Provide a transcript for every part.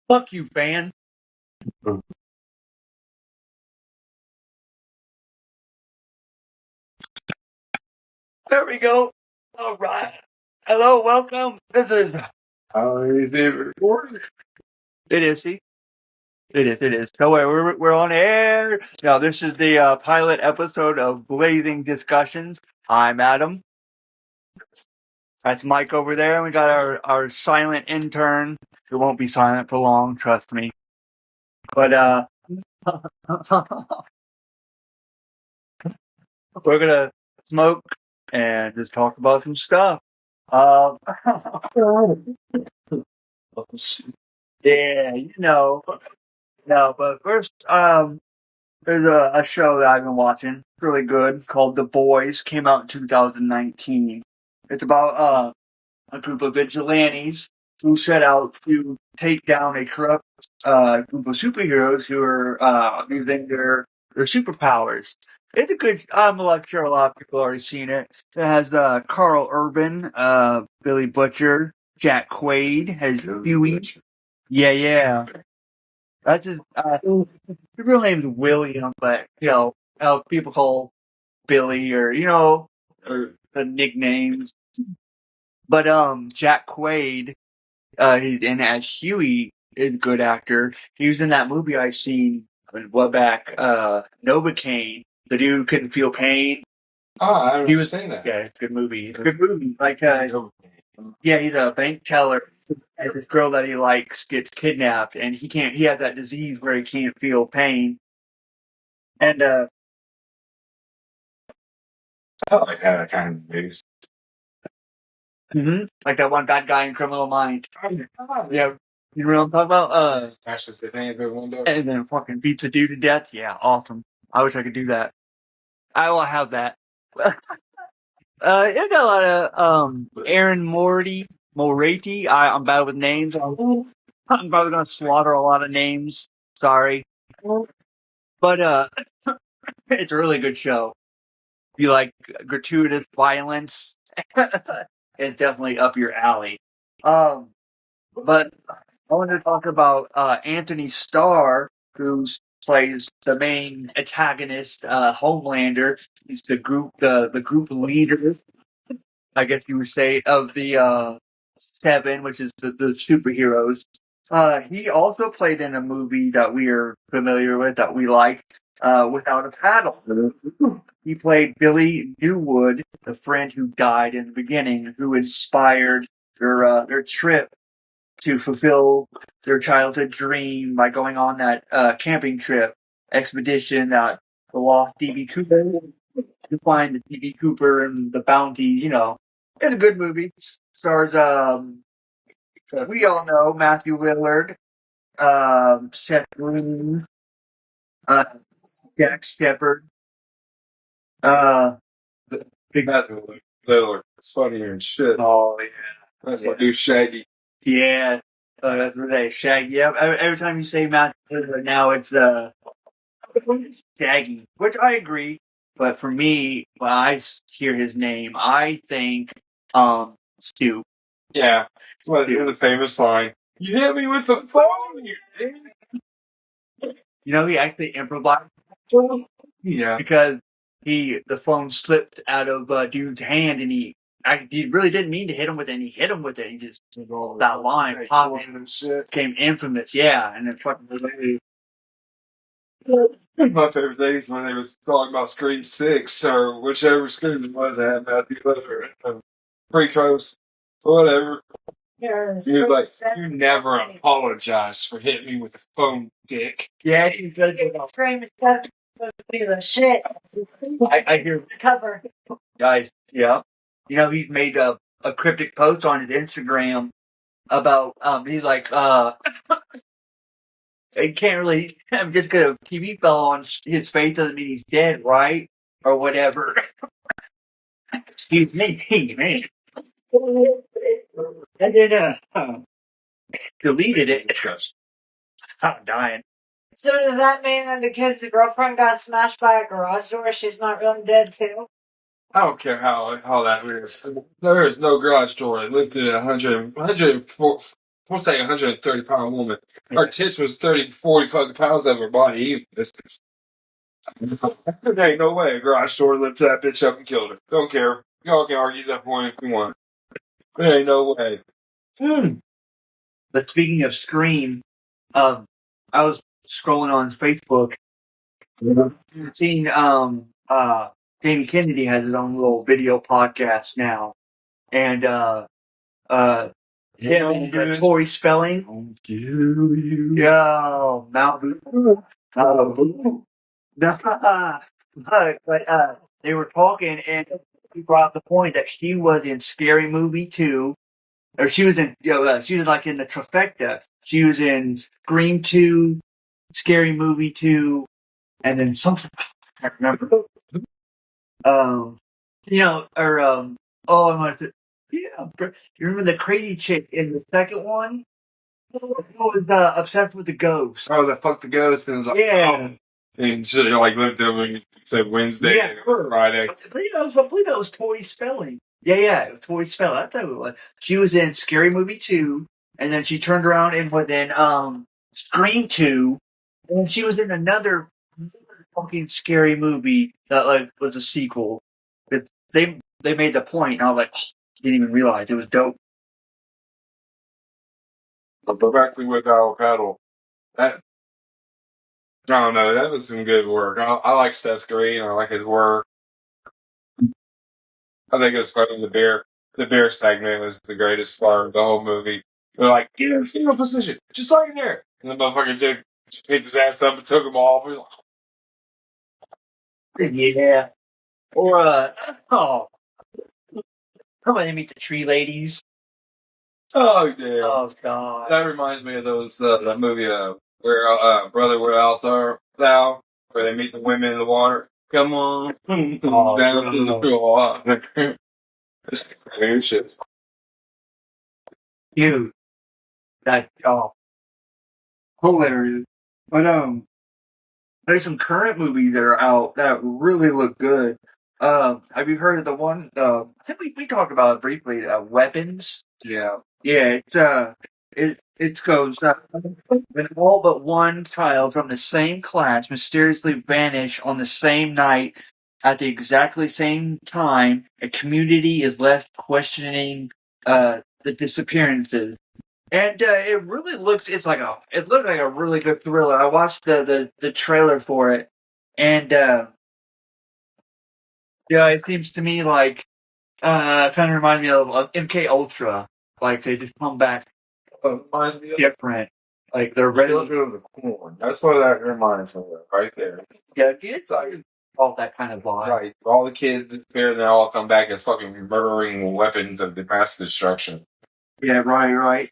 Fuck you, fan. There we go. All right. Hello, welcome. This is. How is it recorded? It is. See, it is. No way. We're on air. Now this is the pilot episode of Blazing Discussions. I'm Adam. That's Mike over there. And we got our silent intern. It won't be silent for long. Trust me. But we're gonna smoke and just talk about some stuff. Um, yeah, you know. No, but first, there's a show that I've been watching. It's really good, called The Boys. Came out in 2019. It's about a group of vigilantes who set out to take down a corrupt group of superheroes who are using their superpowers. It's a good. I'm like sure a lot of people already seen it. It has Carl Urban, Billy Butcher, Jack Quaid, has Huey. Yeah. That's his real name's William, but people call Billy or the nicknames. But Jack Quaid, he's in as Huey, is a good actor. He was in that movie I seen a while back, Novocaine. The dude who couldn't feel pain. Oh, I haven't seen that. Yeah, it's a good movie. It's a good movie. Like yeah, he's a bank teller. And this girl that he likes gets kidnapped, and he has that disease where he can't feel pain. And I like that kind of movies. like that one bad guy in Criminal Minds. Yeah, you know what I'm talking about? Smashes his hand through the window. And then fucking beats a dude to death. Yeah, awesome. I wish I could do that. I will have that. It got a lot of Aaron Morati. I'm bad with names. I'm probably gonna slaughter a lot of names. Sorry, but it's a really good show. If you like gratuitous violence, it's definitely up your alley. But I wanted to talk about Anthony Starr, who plays the main antagonist, Homelander. He's the group leader, I guess you would say, of the Seven, which is the superheroes. He also played in a movie that we are familiar with, that we like, Without a Paddle. He played Billy Newwood, the friend who died in the beginning, who inspired their trip to fulfill their childhood dream by going on that camping trip expedition that the lost DB Cooper to find the DB Cooper and the bounty. It's a good movie. Stars we all know Matthew Lillard, Seth Green, Jack Shepard, Big Matthew Lillard. It's funnier and shit. Oh yeah, That's my dude Shaggy. yeah. That's what they Shaggy. Yeah, every time you say Matthew Lillard now, it's Shaggy, which I agree. But for me, when I hear his name, I think Stu. Yeah. It's one of the famous line. You hit me with the phone, you dick. He actually improvised. Yeah. Because the phone slipped out of dude's hand, and he really didn't mean to hit him with it. And he hit him with it. He just that line popped and shit. Became infamous. Yeah, and then fucking related. My favorite thing is when they was talking about Scream 6 or whichever Scream it was that had Matthew Lillard, Pre-Coast, whatever. He was like, you never apologize for hitting me with a phone, dick. Yeah, he's good. Scream is supposed to be the shit. I hear Cover. guys. Yeah, he's made a cryptic post on his Instagram about he's like he can't really just because a TV fell on his face doesn't mean he's dead, right? Or whatever. Excuse me, man. And then deleted it. I'm dying. So does that mean that because the girlfriend got smashed by a garage door, she's not really dead too? I don't care how that is. There is no garage door lifted at 104 what's that, 130-pound woman? Her tits was 30, 40 fucking pounds of her body. There ain't no way a garage door lifted that bitch up and killed her. Don't care. Y'all can argue that point if you want. There ain't no way. But speaking of Scream, I was scrolling on Facebook, seeing Jamie Kennedy has his own little video podcast now, and him and Tori Spelling. Yo, Mountain. But they were talking, and he brought up the point that she was in Scary Movie 2, or she was in, she was like in the trifecta. She was in Scream 2, Scary Movie 2, and then something I can't remember. You remember the crazy chick in the second one? Who was obsessed with the ghost? Oh, that fuck the ghost, and it's like, Yeah. And she like lived there when said Wednesday and it was Friday. I believe that was Tori Spelling. Yeah, Tori Spelling. I thought it was. She was in Scary Movie 2, and then she turned around and was in Scream 2, and she was in another fucking scary movie that like was a sequel. They made the point, and I was like, didn't even realize it was dope. But directly with our paddle, that I don't know. That was some good work. I like Seth Green. I like his work. I think it was funny. The bear segment was the greatest part of the whole movie. They're like, get in a fetal position, just like in there. And the motherfucker just picked his ass up and took him off. Yeah. Or come on and meet the tree ladies. Oh yeah. Oh god. That reminds me of those that movie where Brother Where Art Thou, where they meet the women in the water. Come on, down to the water. It's weird shit. Dude. That hilarious. But there's some current movies that are out that really look good. Have you heard of the one? I think we talked about it briefly. Weapons. Yeah. Yeah, it goes when all but one child from the same class mysteriously vanish on the same night at the exactly same time. A community is left questioning the disappearances. And it really looks it looked like a really good thriller. I watched the trailer for it, and it seems to me like kind of remind me of MK Ultra. Like they just come back Reminds me of different. Like they're ready. of the corn. That's what that reminds me of, right there. Yeah, it's like all that kind of vibe. Right. All the kids disappear and they all come back as fucking murdering weapons of mass destruction. Yeah, right.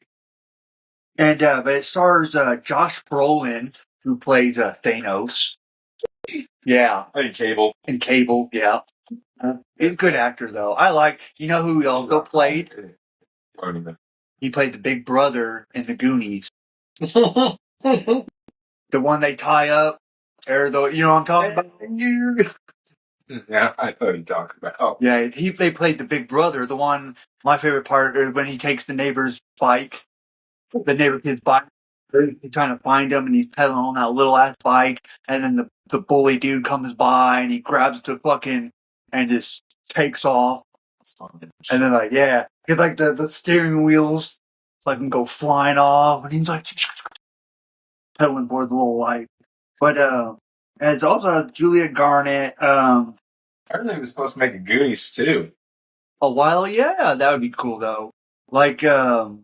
And but it stars Josh Brolin, who plays Thanos. Yeah, Hey, Cable. in Cable. Yeah, he's a good actor though. I like. You know who he also played? He played the big brother in the Goonies. The one they tie up, or the you know what I'm talking about? Yeah, I know what you're talking about. Yeah, they played the big brother. The one, my favorite part is when he takes the neighbor's bike, the neighbor kid's bike. He's trying to find him, and he's pedaling on that little ass bike. And then the bully dude comes by, and he grabs the fucking and just takes off. And then because like the steering wheels can go flying off, and he's like pedaling for the little light. But and it's also Julia Garnett. I really was supposed to make a Goonies too. A while, yeah, that would be cool though. Like, All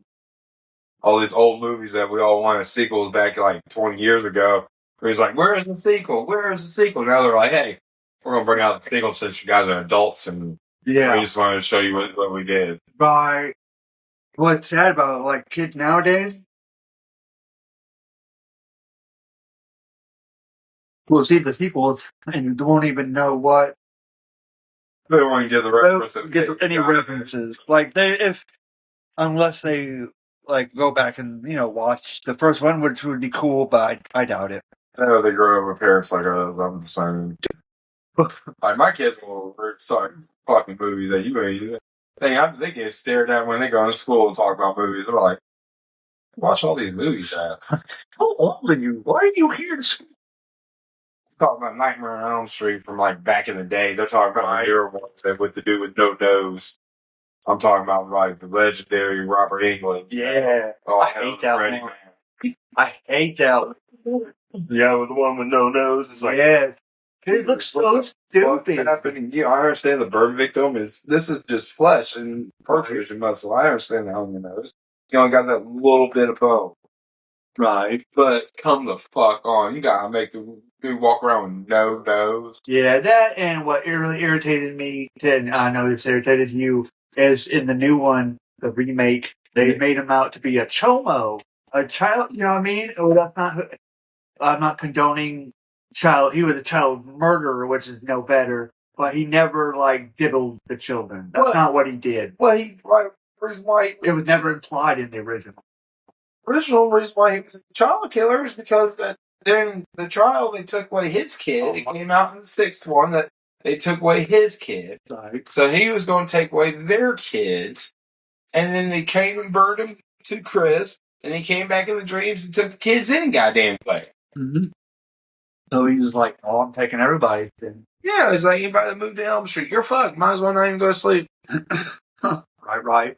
these old movies that we all wanted sequels back like 20 years ago. Where he's like, where is the sequel? Where is the sequel? Now they're like, hey, we're going to bring out the sequel since you guys are adults and we just wanted to show you what we did. Right. What's sad about like kids nowadays? We'll see the sequels and won't even know what. They won't get the reference. Get any references. Like unless they like go back and watch the first one, which would be cool, but I doubt it. No, they grow up with parents like I'm the same. Like my kids will start fucking movies that you made. They get stared at when they go to school and talk about movies. They're like, Watch all these movies. How old are you? Why are you here? Talking about Nightmare on Elm Street from like back in the day. They're talking about the newer ones that with the dude with no nose. I'm talking about like the legendary Robert Englund. Yeah. Oh, I hate that Freddy, one. man. I hate that one. Yeah, with the one with no nose. It's like, yeah. It looks so stupid. Happened? I understand the burn victim this is just flesh and cartilage and muscle. I understand the on your nose. You only got that little bit of bone. Right. But come the fuck on. You gotta make a dude walk around with no nose. Yeah, that and what really irritated me, and I know it's irritated you, is in the new one, the remake, they made him out to be a chomo. A child, you know what I mean? Well, that's not, I'm not condoning he was a child murderer, which is no better, but he never, like, diddled the children. That's not what he did. Well, reason why It was never implied in the original. Original reason why he was a child killer is because that during the trial they took away his kid. It came out in the sixth one that they took away his kid. Right. So he was going to take away their kids, and then they came and burned him to crisp, and he came back in the dreams and took the kids any goddamn way. Mm-hmm. So he was like, "Oh, I'm taking everybody." Yeah, it was like anybody that moved to Elm Street, you're fucked. Might as well not even go to sleep. Right.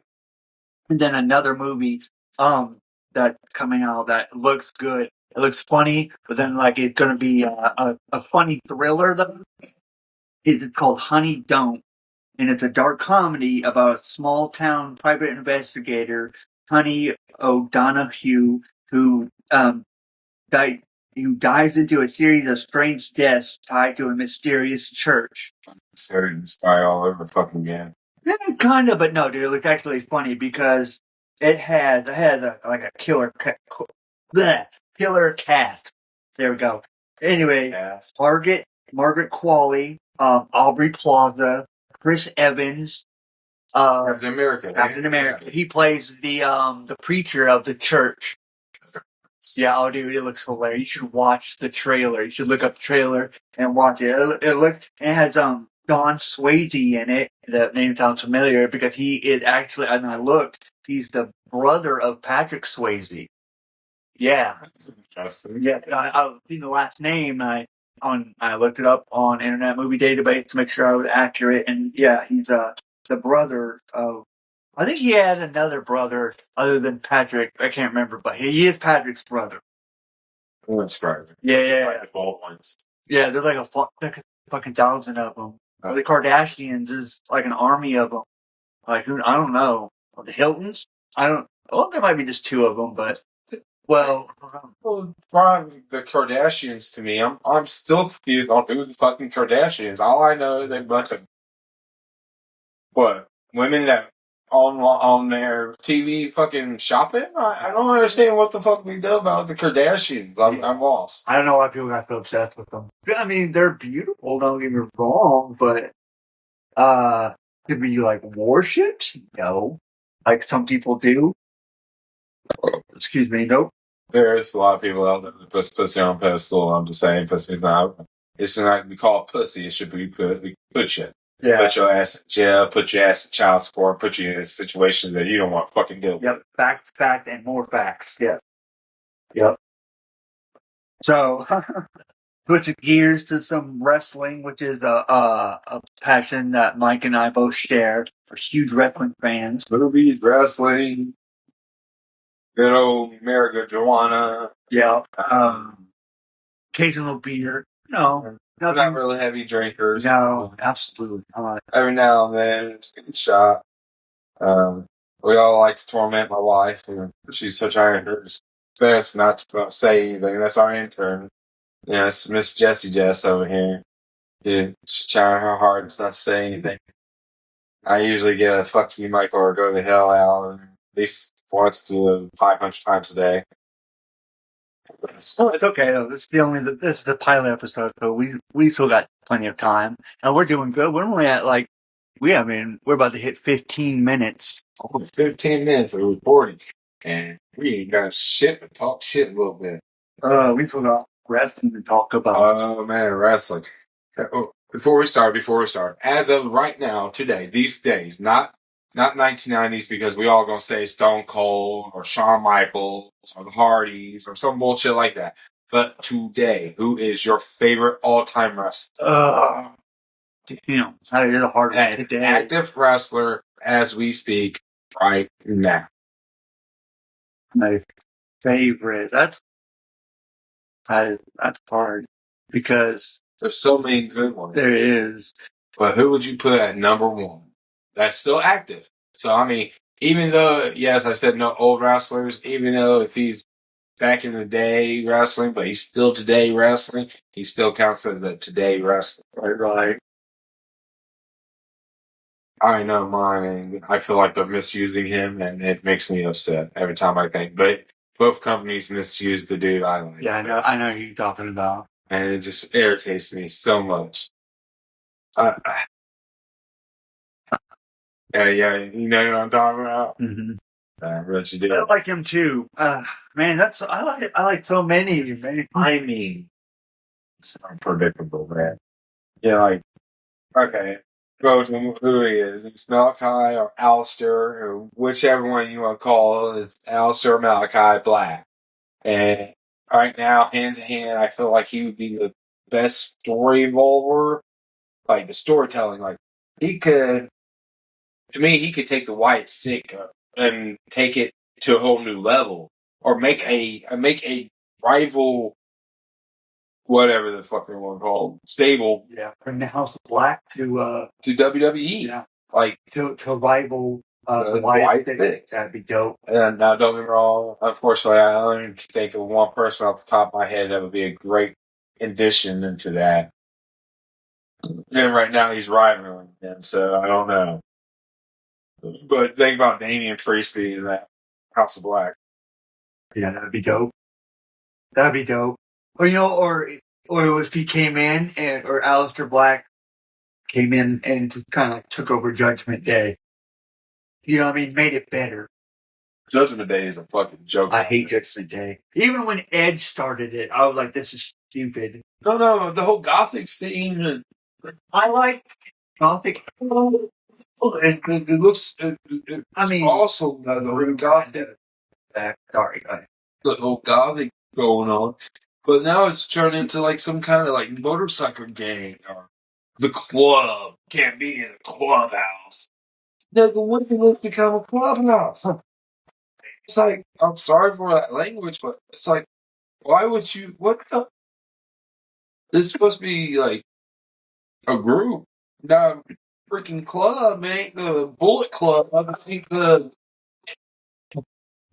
And then another movie, that's coming out that looks good. It looks funny, but then like it's gonna be a funny thriller though. It's called Honey Don't, and it's a dark comedy about a small town private investigator, Honey O'Donoghue, who dives into a series of strange deaths tied to a mysterious church. Started to spy all over fucking again. Yeah, kind of, but no, dude, it's actually funny because it had a killer cast. There we go. Anyway, Margaret Qualley, Aubrey Plaza, Chris Evans, Captain America. Yeah. He plays the preacher of the church. Yeah, oh dude, it looks hilarious. You should watch the trailer. You should look up the trailer and watch it. It has Don Swayze in it. That name sounds familiar because he is actually, and I looked, he's the brother of Patrick Swayze. Yeah. Interesting. Yeah, I seen the last name. I looked it up on Internet Movie Database to make sure I was accurate, and yeah, he's the brother of. I think he has another brother other than Patrick. I can't remember, but he is Patrick's brother. That's right. Yeah. Like the bald ones. Yeah, there's like a fucking thousand of them. The Kardashians is like an army of them. Like I don't know. The Hiltons? There might be just two of them, but well, from the Kardashians to me, I'm still confused on who the fucking Kardashians. All I know is they're a bunch of women that on their TV fucking shopping. I don't understand what the fuck we do about the Kardashians. I'm lost. I don't know why people got so obsessed with them. I mean, they're beautiful. Don't get me wrong, but to be like worshipped? No, like some people do. Excuse me, nope. There's a lot of people out there that put pussy on a pedestal. I'm just saying, pussy's not. It should not be called pussy. It should be put shit. Yeah. Put your ass in jail. Put your ass in child support. Put you in a situation that you don't want to fucking deal with. Yep. Fact, and more facts. Yeah. Yep. So, switching gears to some wrestling, which is a passion that Mike and I both share. We're huge wrestling fans. Movies, wrestling, good old marijuana. Yeah. Occasional beer. No. We're not really heavy drinkers. No, absolutely not. Every now and then, just get a shot. We all like to torment my wife. She's such ironers. Best not to say anything. That's our intern. Yeah, it's Miss Jessie Jess over here. Yeah, she's trying her hardest not to say anything. I usually get a fuck you, Michael, or go to hell out at least once to 500 times a day. Oh, it's okay though. This is the pilot episode, so we still got plenty of time, and we're doing good. We're only at we're about to hit 15 minutes. 15 minutes of recording, and we ain't done shit but talk shit a little bit. We still got wrestling to talk about. Oh man, wrestling. Before we start, as of right now, today, these days, not not 1990s, because we all gonna say Stone Cold or Shawn Michaels or the Hardys or some bullshit like that. But today, who is your favorite all-time wrestler? Damn, that is a hard one An today. active wrestler as we speak right now. My favorite. That's hard because There's so many good ones. there is. But who would you put at number one? That's still active. So, I mean, even though, yes, I said no old wrestlers, even though if he's back in the day wrestling, but he's still today wrestling, he still counts as the today wrestler. Right. I know mine. I feel like they're misusing him, and it makes me upset every time I think. But both companies misuse the dude I like. Yeah, I know who you're talking about. And it just irritates me so much. Yeah, you know what I'm talking about? Mm-hmm. I bet you I do. like him too. Man, I like so many, man. I mean, it's unpredictable, man. Yeah, like, okay, go to who he is. It's Malachi or Aleister, or whichever one you want to call it. It's Aleister or Malachi Black. And right now, hand to hand, I feel like he would be the best story evolver. Like, the storytelling, like, he could, to me, he could take the White Sick and take it to a whole new level. Or make a rival, whatever the fuck they want to call it, stable. Yeah, from the House of Black to WWE. Yeah, like to rival the White Sticks. Sticks. That'd be dope. And now, don't get me wrong. Unfortunately, I only can think of one person off the top of my head that would be a great addition into that. And right now, he's rivaling him, so I don't know. But think about Damian Priest being in that House of Black. Yeah, that'd be dope. That'd be dope. Or or if he came in or Aleister Black came in and kind of like took over Judgment Day. You know what I mean? Made it better. Judgment Day is a fucking joke. I hate Judgment Day. Even when Edge started it, I was like, this is stupid. No, the whole Gothic scene. I like Gothic. It looks. I mean, also the whole Gothic. Sorry, go ahead. The whole Gothic going on, but now it's turned into like some kind of like motorcycle gang or the club. Can't be in a clubhouse. No, but when did this become a clubhouse? It's like, I'm sorry for that language, but it's like, why would you? What the? This is supposed to be like a group, not a freaking club. It ain't the Bullet Club. It ain't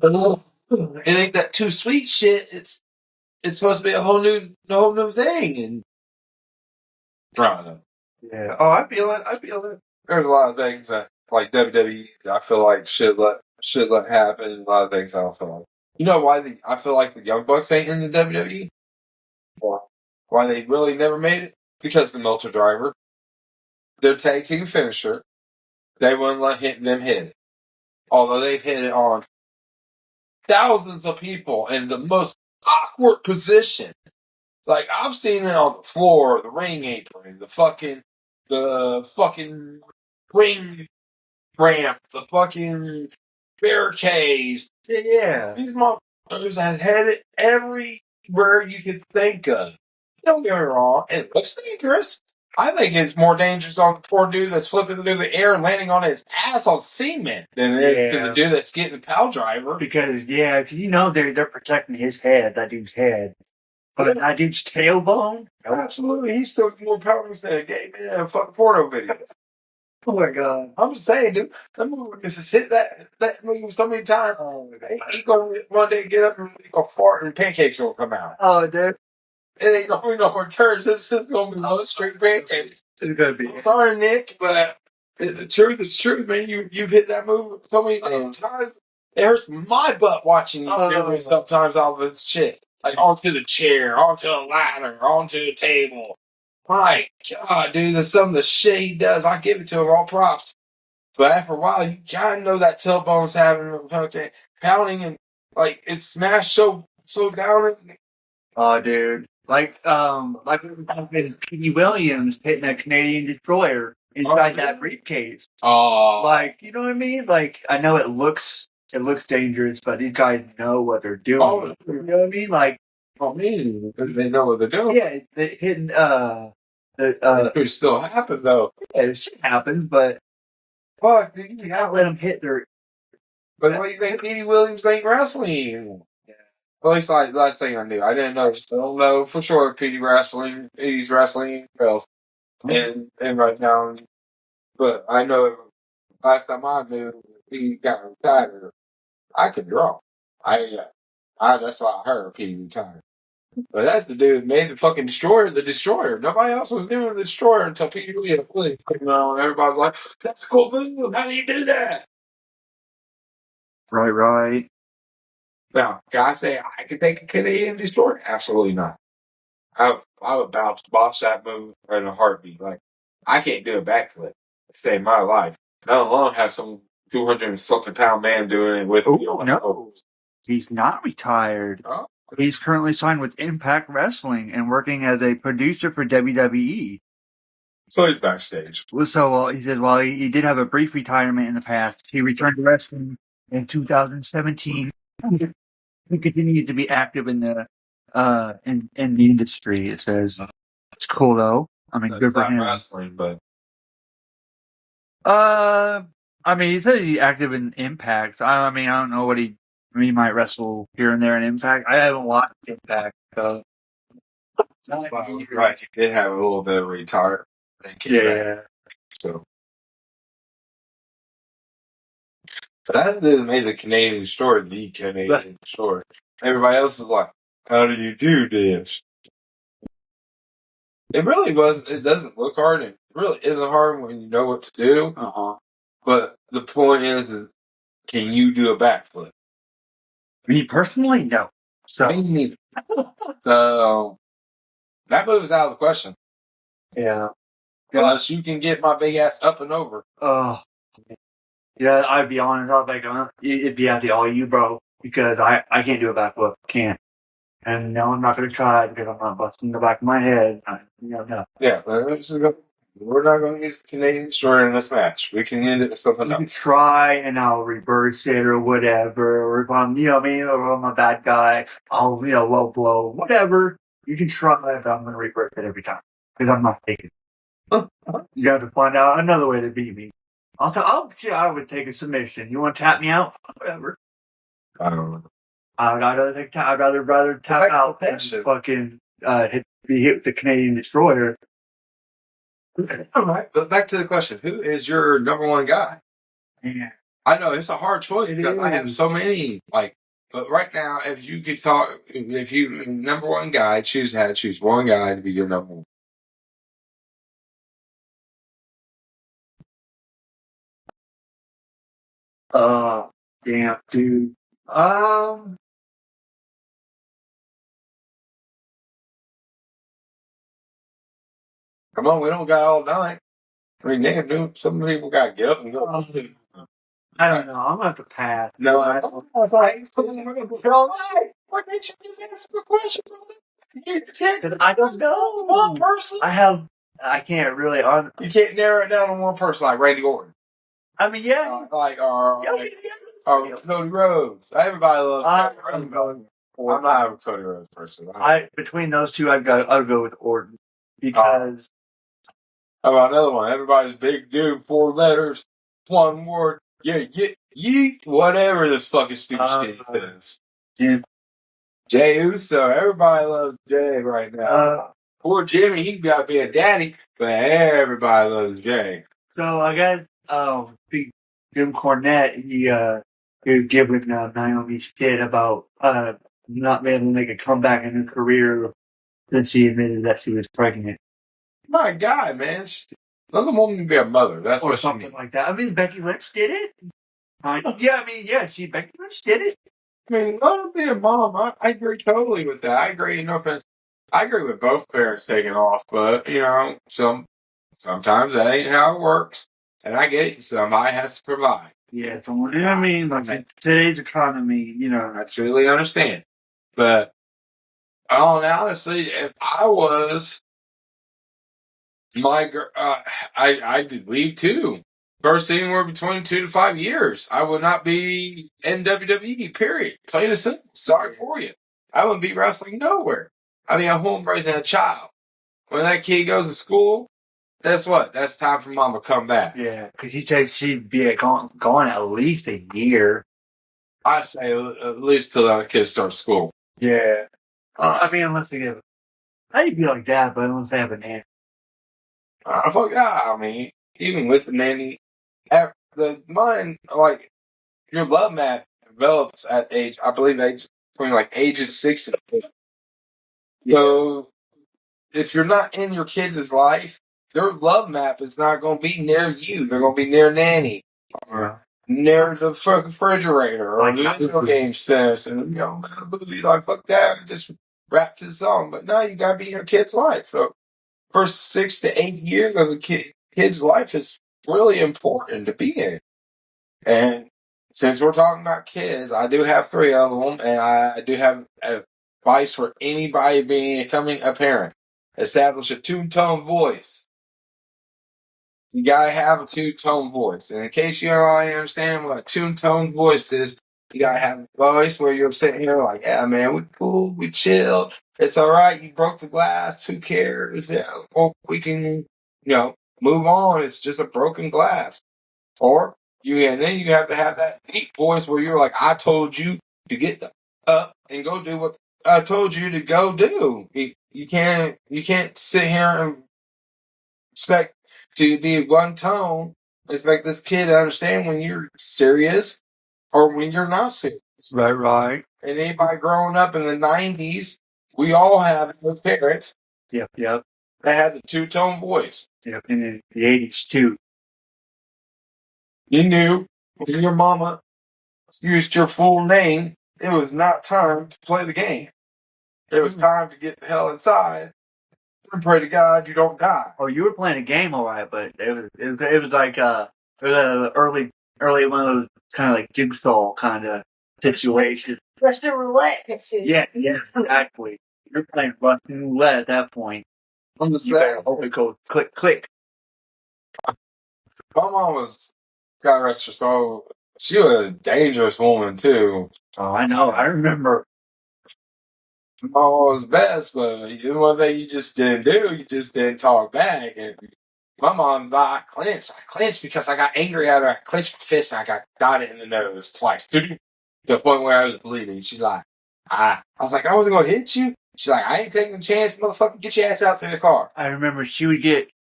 it ain't that Too Sweet shit. It's supposed to be a whole new thing. And Yeah. Oh, I feel it. there's a lot of things that like WWE. I feel like should let happen. A lot of things I don't feel like. You know why I feel like the Young Bucks ain't in the WWE? Why they really never made it? Because the Meltzer Driver, their tag team finisher, they wouldn't let them hit it. Although they've hit it on thousands of people in the most awkward position. Like, I've seen it on the floor, the ring apron, the fucking ring ramp, the fucking barricades. Yeah. These motherfuckers have had it everywhere you could think of. Don't get me wrong, it looks dangerous. I think it's more dangerous on the poor dude that's flipping through the air and landing on his ass on cement than it is to the dude that's getting the pal driver. Because they're protecting his head, that dude's head. But that dude's tailbone? Absolutely, he's still more powerless than a gay man in a fucking porno video. Oh my god. I'm just saying, dude, that movie just hit that move so many times. He gonna one day get up and he gonna fart and pancakes will come out. Oh, dude. It ain't gonna be no returns. This is gonna be no straight pancakes. It's gonna be. Sorry, Nick, but the truth is true, man. You've hit that move so many times. It hurts my butt watching you do it sometimes all this shit. Like onto the chair, onto a ladder, onto a table. My God, dude, some of the shit he does, I give it to him, all props. But after a while, you gotta know that tailbone's having fucking pounding and like it's smashed so down. Oh, dude. Like Petey Williams hitting a Canadian destroyer. inside that briefcase. Oh, Like, you know what I mean? Like, I know it looks dangerous, but these guys know what they're doing. Oh. You know what I mean? Like, because they know what they're doing. yeah, the hidden It could still happen though. yeah, it should happen, but Fuck, you can't let them hit their. But what do you think Petey Williams ain't wrestling anymore? Yeah. Well, at least like last thing I knew, I didn't know. I don't know for sure. Petey's wrestling, well, and right now, but I know last time I knew he got retired. I could be wrong. That's why I heard Petey retired. But that's the dude who made the fucking Destroyer the Destroyer. Nobody else was doing the Destroyer until Petey Williams came out, and everybody's like, "That's a cool move. How do you do that?" Right. Now, can I say I could take a Canadian Destroyer? Absolutely not. I would botch that move in a heartbeat. Like, I can't do a backflip to save my life. Not alone have some 200 something pound man doing it with me. No, he's not retired. Oh. He's currently signed with Impact Wrestling and working as a producer for WWE. So he's backstage. So he said, while he did have a brief retirement in the past, he returned to wrestling in 2017. He continued to be active in the in the industry. It says it's cool though. I mean, good for him. Wrestling, but I mean, he said he's active in Impact. I mean, I don't know what he might wrestle here and there in Impact. I haven't watched Impact. right, you did have a little bit of retire. Yeah. So that didn't make the Canadian story the Canadian story. Everybody else is like, "How do you do this?" It really was. It doesn't look hard. It really isn't hard when you know what to do. But the point is, can you do a backflip? Me personally, no. So Me neither. So that move is out of the question. yeah. Unless you can get my big ass up and over. Yeah, I'd be honest. I'd be like, it'd be at the all you, bro, because I can't do a backflip. Can't. And no, I'm not going to try because I'm not busting the back of my head. No. Yeah, but we're not going to use the Canadian story in this match. We can use it with something You can else. try and I'll reverse it or whatever. Or if I'm, or if I'm a bad guy, I'll, low blow, whatever. You can try, but I'm going to reverse it every time because I'm not taking it. You have to find out another way to beat me. I would take a submission. You want to tap me out? Whatever. I don't know. I'd rather tap out than fucking be hit with the Canadian Destroyer. All right, but back to the question: who is your number one guy? Yeah. I know it's a hard choice because I have so many. But right now, if you could talk, if you number one guy, choose one guy to be your number one. Damn, dude. Come on, we don't got all night. I mean, damn, dude, some people got to get up and go. I don't know. I'm gonna have to pass. No, I was like, we're gonna go all night. Why can't you just answer the question, brother? I don't know. One person. I can't really. You can't narrow it down to one person like Randy Orton. I mean, yeah. Or Cody Rhodes. Everybody loves Cody Rhodes. I'm not a Cody Rhodes person. Between those two, I'd go with Orton because. How about another one? Everybody's big dude, 4 letters, one word. Yeah, whatever this fucking stupid shit is. Dude. Jey Uso. Everybody loves Jey right now. Poor Jimmy, he got to be a daddy, but everybody loves Jey. So I guess big Jim Cornette, he was giving Naomi shit about not being able to make a comeback in her career since she admitted that she was pregnant. My God, man. Let the woman be a mother. That's or what something like that. I mean, Becky Lynch did it. Becky Lynch did it. I mean, let her be a mom. I agree totally with that. I agree. No offense. I agree with both parents taking off, but sometimes that ain't how it works. And I get it. Somebody has to provide. Yeah, I mean, like today's economy, I truly understand. But honestly, if I was I did leave too. First anywhere between 2 to 5 years. I would not be in WWE, period. Plain and simple. Sorry for you. I wouldn't be wrestling nowhere. I mean, I'm home raising a child. When that kid goes to school, that's what? That's time for mom to come back. Yeah, because you said she'd be gone at least a year. I say at least till that kid starts school. Yeah. I mean, unless they get... I'd be like that, but unless they have a nanny. Fuck yeah. I mean, even with the nanny, the mind, like, your love map develops at age, I believe, between like ages 6 and 8. So, if you're not in your kids' life, their love map is not going to be near you. They're going to be near nanny. Or near the fucking refrigerator. Or the video game sense. And, man, like, fuck that. Just rap to the song. But no, you got to be in your kid's life. So, first 6 to 8 years of a kid's life is really important to be in. And since we're talking about kids, I do have 3 of them, and I do have advice for anybody becoming a parent. Establish a two-tone voice. You gotta have a two-tone voice. And in case you don't really understand what a two-tone voice is, you gotta have a voice where you're sitting here like, yeah, man, we cool, we chill. It's alright, you broke the glass, who cares? Yeah, well, we can, move on. It's just a broken glass. Or, and then you have to have that deep voice where you're like, I told you to get up and go do what I told you to go do. You can't sit here and expect to be one tone, expect this kid to understand when you're serious or when you're not serious. Right. And anybody growing up in the 90s, we all have those parents. Yep. That had the two-tone voice. Yep, and in the 80s too. You knew when your mama used your full name, it was not time to play the game. It was time to get the hell inside and pray to God you don't die. Oh, you were playing a game, all right, but it was like it was a early one of those kind of like jigsaw kind of situation. Russian roulette. Yeah, exactly. You're playing Russian roulette at that point. I'm the You better hope it goes click. My mom was, God rest her soul, she was a dangerous woman too. Oh, I know. I remember. My mom was best, but the one thing you just didn't do, you just didn't talk back. And my mom, I clenched because I got angry at her. I clenched my fist and I got dotted in the nose twice. To the point where I was bleeding. She's like, I was like, I wasn't going to hit you. She's like, I ain't taking a chance, motherfucker. Get your ass out to the car. I remember she would get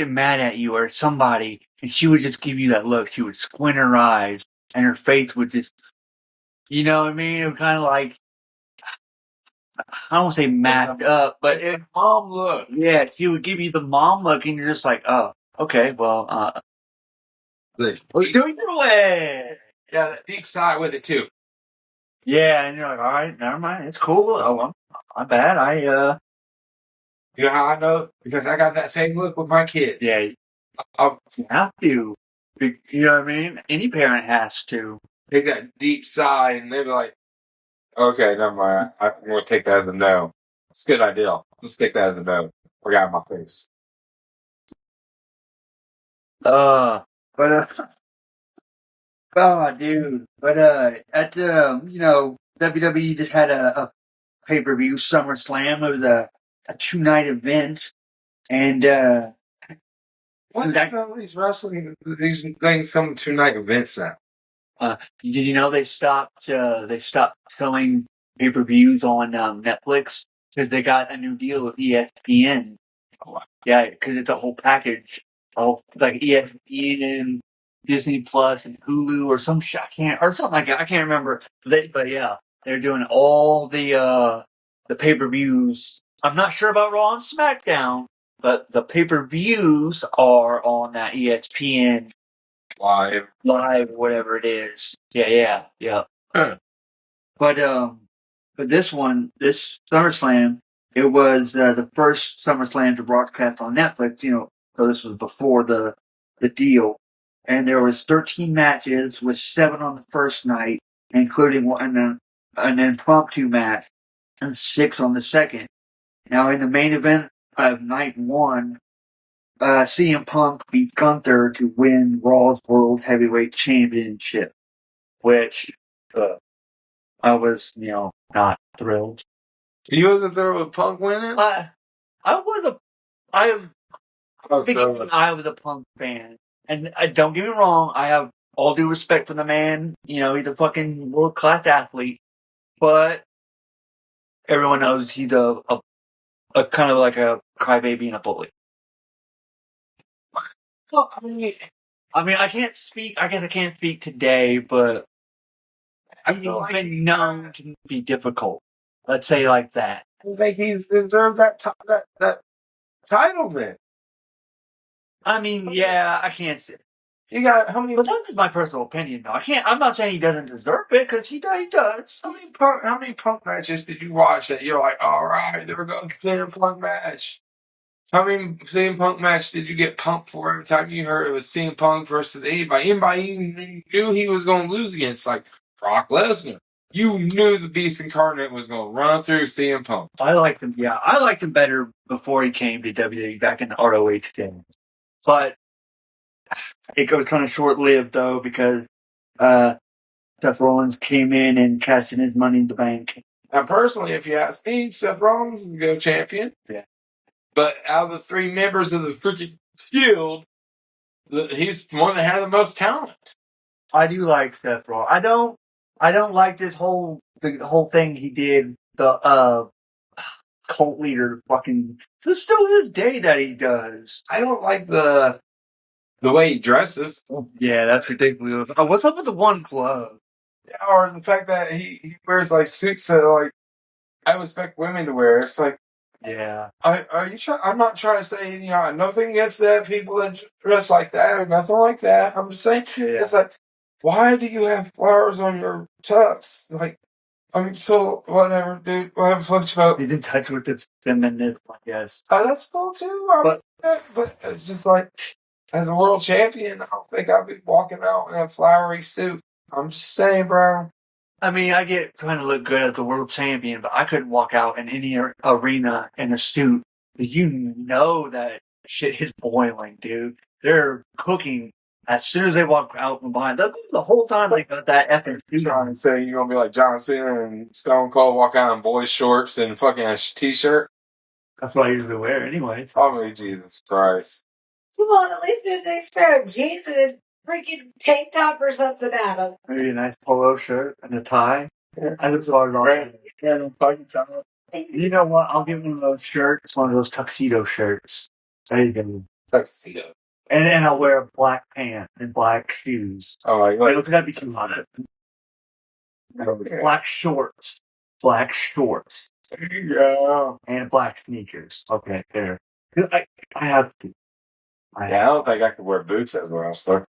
mad at you or somebody, and she would just give you that look. She would squint her eyes, and her face would just, you know what I mean? It was kind of like, I don't want to say mashed up, but it, Mom look. yeah, she would give you the mom look, and you're just like, oh, okay, well, we're doing your way. Yeah, deep side with it too. Yeah, and you're like, all right, never mind, it's cool. Oh, my bad. You know how I know? Because I got that same look with my kids. Yeah, you have to. You know what I mean? Any parent has to. Take that deep sigh, and they're like, okay, never mind. I'm going to take that as a no. It's a good idea. Let's take that as a no. I got my face. Oh, dude. But, at the, WWE just had a pay-per-view, SummerSlam. It was a 2-night event. And, What's that about these wrestling, these things coming 2-night events now? did you know they stopped selling pay-per-views on, Netflix? Because they got a new deal with ESPN. Yeah, because it's a whole package of like ESPN, Disney Plus, and Hulu, or some shit. Or something like that. I can't remember. But yeah, they're doing all the pay-per-views. I'm not sure about Raw and SmackDown, but the pay-per-views are on that ESPN Live, whatever it is. Yeah. Huh. But this SummerSlam, it was the first SummerSlam to broadcast on Netflix. So this was before the deal, and there was 13 matches with 7 on the first night, including an impromptu match, and 6 on the second. Now in the main event of night 1, CM Punk beat Gunther to win Raw's World Heavyweight Championship, which I was, not thrilled. You wasn't there with Punk winning? I was a Punk fan, and don't get me wrong, I have all due respect for the man. He's a fucking world class athlete, but everyone knows he's a kind of like a crybaby and a bully. Well, I can't speak. I guess I can't speak today, but he's been known to be difficult. Let's say like that. I think he's deserved that title, man. Yeah, I can't say. You got how many? But that's my personal opinion, though. I'm not saying he doesn't deserve it, because he does. How many Punk matches did you watch that you're like, all right, there we go, CM Punk match? How many CM Punk matches did you get pumped for every time you heard it was CM Punk versus anybody? Anybody you knew he was going to lose against, like Brock Lesnar. You knew the Beast Incarnate was going to run through CM Punk. I liked him, yeah. I liked him better before he came to WWE back in the ROH days. But it was kind of short-lived, though, because Seth Rollins came in and cashed in his Money in the Bank. Now, personally, if you ask me, Seth Rollins is the GO champion. Yeah. But out of the 3 members of the freaking Shield, he's the one that had the most talent. I do like Seth Rollins. I don't like the whole thing he did. The cult leader fucking. There's still this day that he does. I don't like the way he dresses. Yeah, that's ridiculous. What's up with the one glove? Yeah, or the fact that he wears like suits that like I would expect women to wear. It's like, yeah. Are you trying? I'm not trying to say nothing against that people that dress like that or nothing like that. I'm just saying it's like, why do you have flowers on your tux? Like, so whatever, dude. Whatever fucks about. He's in touch with its feminism, I guess. Oh, that's cool too. But it's just like, as a world champion, I don't think I'll be walking out in a flowery suit. I'm just saying, bro. I get trying to look good as the world champion, but I couldn't walk out in any arena in a suit. You know that shit is boiling, dude. They're cooking as soon as they walk out from behind. The whole time they got that effing suit Trying on. to say you're gonna be like John Cena and Stone Cold walk out in boys' shorts and fucking a t-shirt? That's what I usually wear anyway. Oh, Jesus Christ. Come on, at least do a nice pair of jeans and a freaking tank top or something, Adam. Maybe a nice polo shirt and a tie. Yeah. I look hard on it. Yeah, fucking time. You know what? I'll get one of those shirts, one of those tuxedo shirts. There you go. Tuxedo. And I'll wear a black pant and black shoes. Oh, like Because that'd be too hot. Black shorts. Black shorts. there you go. And black sneakers. Okay, there. I have to. I don't think I could wear boots as a wrestler.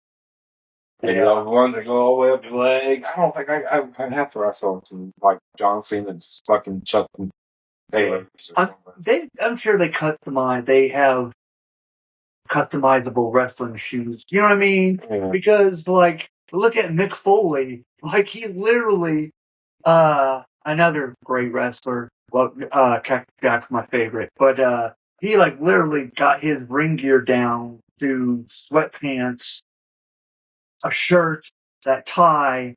The ones that go all the way up your leg. I don't think I have to wrestle to like John Cena's fucking Chuck Taylor. I'm sure they customize. They have customizable wrestling shoes. You know what I mean? Yeah. Because look at Mick Foley. He literally, another great wrestler. Well, Cactus Jack's my favorite, but he literally got his ring gear down to sweatpants, a shirt, that tie,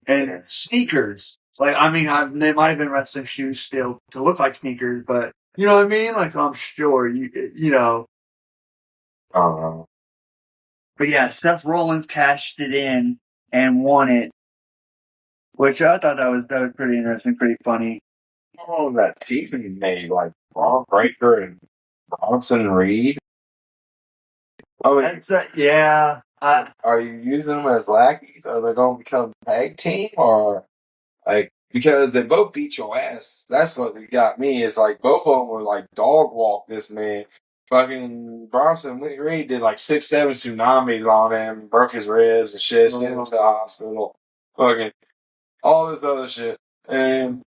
and sneakers. They might have been wrestling shoes still to look like sneakers, but you know what I mean? I'm sure you know. I don't know. But yeah, Seth Rollins cashed it in and won it, which I thought that was pretty interesting, pretty funny. Oh, that team he made, like Braun Breaker and Bronson Reed. Yeah. Are you using them as lackeys? Are they going to become a tag team? Or, because they both beat your ass. That's what got me, is both of them were dog walk this man. Fucking Bronson Reed did 6-7 tsunamis on him, broke his ribs and shit, sent him to the hospital. Fucking all this other shit. And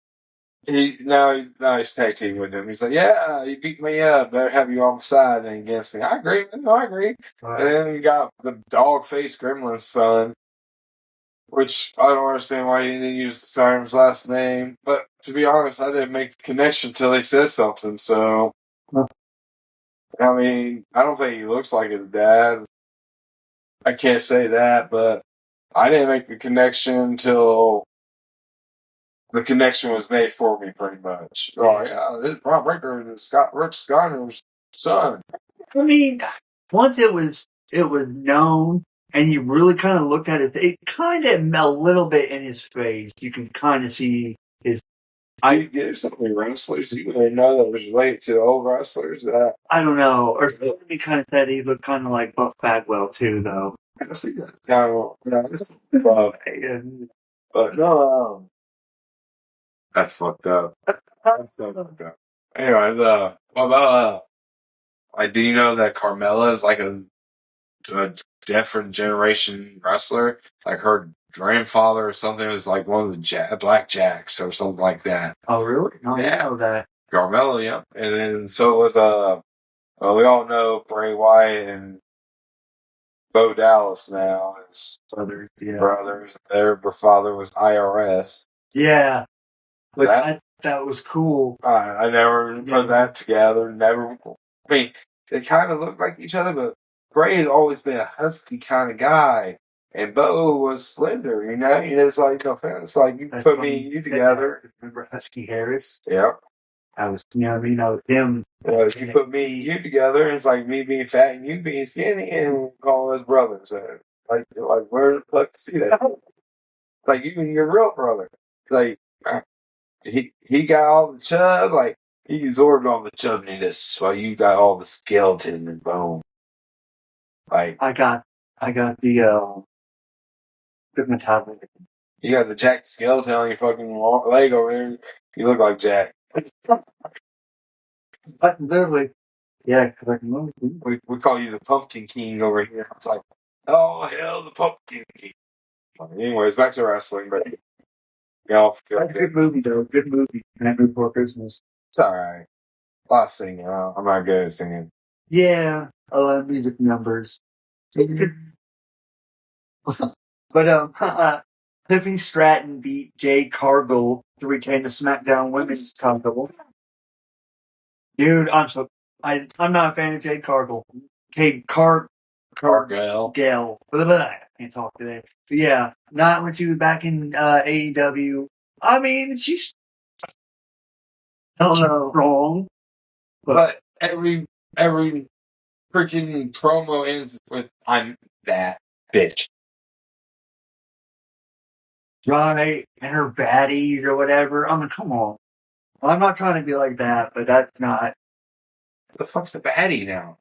now he's tag team with him. He's like, yeah, you beat me up. Better have you on my side than against me. I agree. I agree. Right. And then you got the dog face Gremlin's son, which I don't understand why he didn't use the Siren's last name. But to be honest, I didn't make the connection until they said something. So I mean, I don't think he looks like his dad. I can't say that, but I didn't make the connection until the connection was made for me, pretty much. Oh yeah, this Bron Breakker is Rick Sconner's son. I mean, once it was known, and you really kind of looked at it, it kind of a little bit in his face. You can kind of see his. There's so many wrestlers you didn't know that was related to old wrestlers. That I don't know, or he kind of said he looked kind of like Buff Bagwell too, though. I see that kind of it's tough. But no, that's fucked up. That's so fucked up. Anyways, what about like, do you know that Carmella is like a different generation wrestler? Like her grandfather or something was like one of the Black Jacks or something like that. Oh, really? No, I didn't know that. Carmella, yeah. And then so was well, we all know Bray Wyatt and Bo Dallas now as Brothers, yeah. brothers. Their father was IRS. Yeah. Which that was cool. I never put that together. Never. I mean, they kind of look like each other, but Bray has always been a husky kind of guy, and Bo was slender. You know, and it's like no offense, like you That's put funny. me and you together. Remember Husky Harris? Yeah. I was, you know what I mean? I was him. You put me and you together, and it's like me being fat and you being skinny, and calling us brothers. Like where the fuck you see that? Like you and your real brother. Like he got all the chub, like he absorbed all the chubbiness, while you got all the skeleton and bone. Like I got the metabolism. you got the Jack skeleton on your fucking leg over there. You look like Jack. But literally, yeah, because I can move. We call you the Pumpkin King over here. It's like, oh hell, the Pumpkin King. Anyways, back to wrestling, but Good movie though. Good movie. Nightmare Before Christmas. It's alright. A lot of singing. I'm not good at singing. Yeah, a lot of music numbers. But Tiffany Stratton beat Jade Cargill to retain the SmackDown Women's title. Dude, I'm not a fan of Jade Cargill. Cargill. Blah, blah, blah. I can't talk today. But yeah, not when she was back in AEW. I mean, she's wrong. But every freaking promo ends with "I'm that bitch." Right, and her baddies or whatever. I mean, come on. Well, I'm not trying to be like that, but that's not. The fuck's the baddie now?